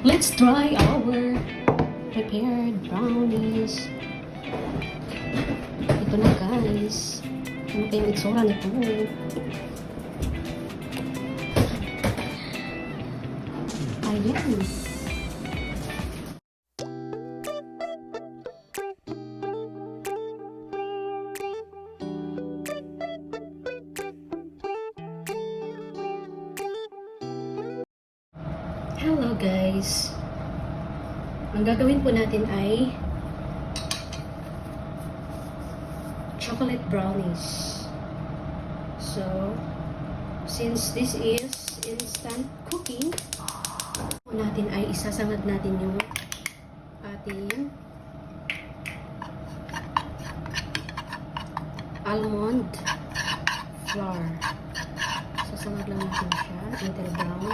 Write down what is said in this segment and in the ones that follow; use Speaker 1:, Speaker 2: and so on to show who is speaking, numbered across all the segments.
Speaker 1: Let's try our prepared brownies. Ito na guys. Ano kayong itsura nito? Ayan. Hello guys. Ang gagawin po natin ay chocolate brownies. So, since this is instant cooking, natin ay isasangag natin yung ating almond flour. Sasangag lang natin siya until brown.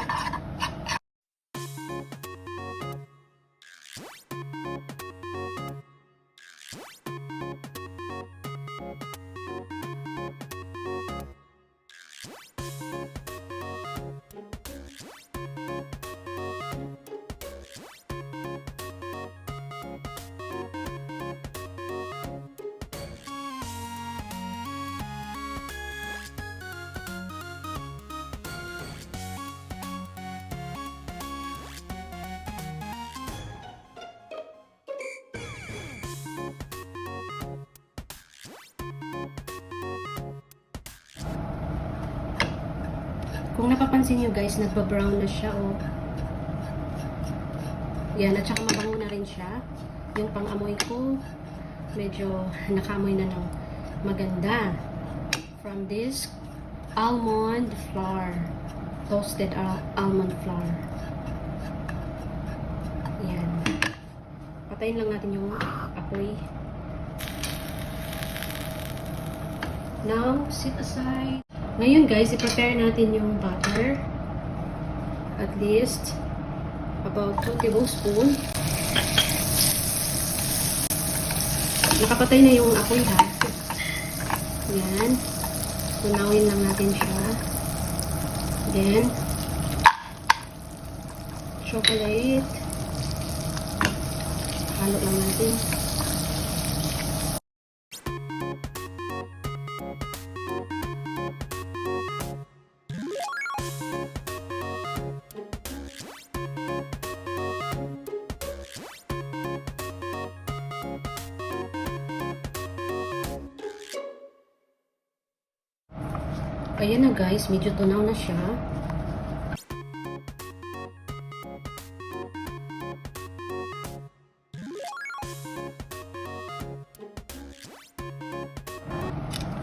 Speaker 1: Kung napapansin nyo guys, nagba-brown na siya, oh. Yan, at saka mabango na rin siya. Yung pang-amoy ko, medyo nakaamoy na ng maganda. From this almond flour. Toasted almond flour. Yan. Patayin lang natin yung apoy. Now, sit aside. Ngayon guys, i-prepare natin yung butter. At least about 2 tablespoons. Nakapatay na yung apoy ha. Yan. Tunawin lang natin siya. Then, chocolate. Halo lang natin. Ayan na guys, medyo tunaw na siya.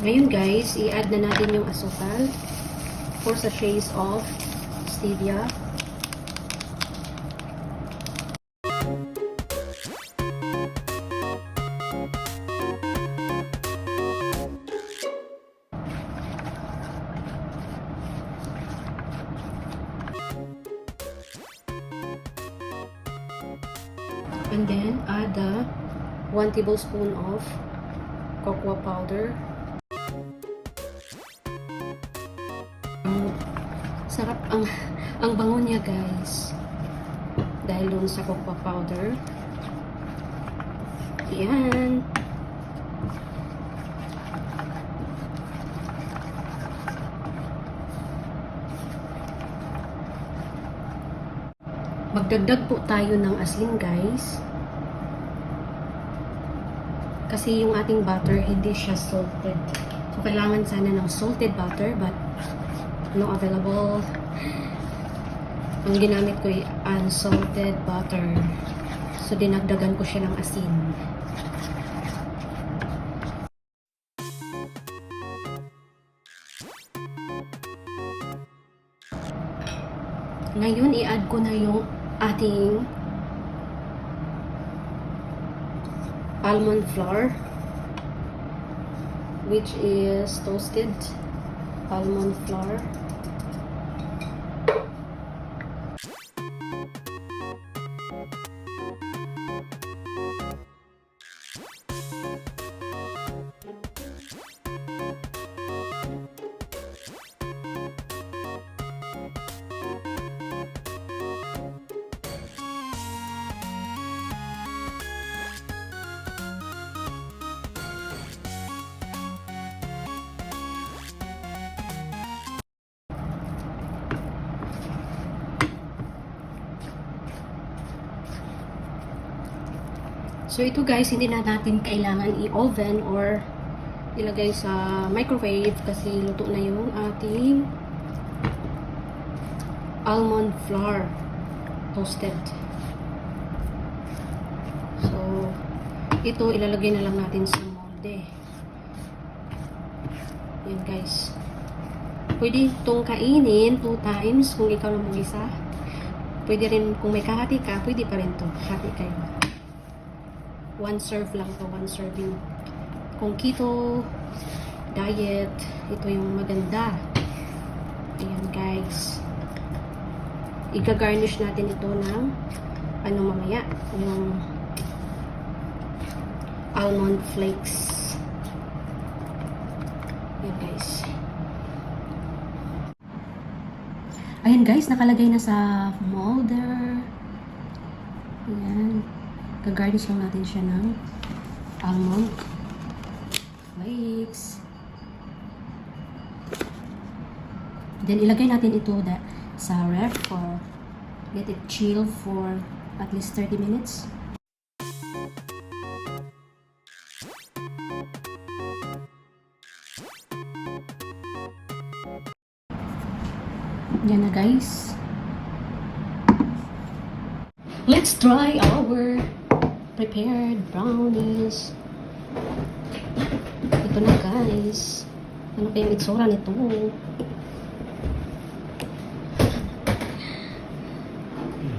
Speaker 1: Ngayon guys, i-add na natin yung asukal. 4 sachets of stevia. And then, add the 1 tablespoon of cocoa powder. Sarap ang bango niya guys. Dahil dun sa cocoa powder. Ayan. Magdagdag po tayo ng asin guys. Kasi yung ating butter hindi siya salted. So kailangan sana ng salted butter but no available. Ang ginamit ko ay unsalted butter. So dinagdagan ko siya ng asin. Ngayon i-add ko na yung ating almond flour, which is toasted almond flour. So ito guys, hindi na natin kailangan i-oven or ilagay sa microwave kasi luto na yung ating almond flour toasted. So ito ilalagay na lang natin sa molde. Yan guys. Pwede itong kainin 2 times kung ikaw lang mag-isa. Pwede rin kung may kahati ka, pwede pa rin to. Hati kayo. 1 serve lang to, 1 serving. Kung keto diet, ito yung maganda. Ayan guys. Iga-garnish natin ito ng ano mamaya, yung almond flakes. Ayan guys. Ayan guys, nakalagay na sa molder. Ayan. Gagarnish lang natin siya ng almond flakes. Then, ilagay natin ito sa ref for let it chill for at least 30 minutes. Yan na guys. Let's try our prepared brownies. Ito na guys. Ano kayong itsura nito?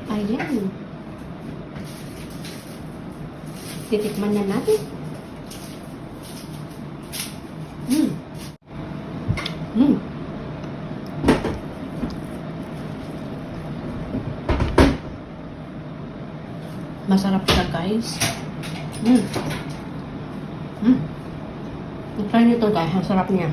Speaker 1: Ayan. Titikman na natin. Masarap siya guys. I-try nito guys. Ang sarap niya.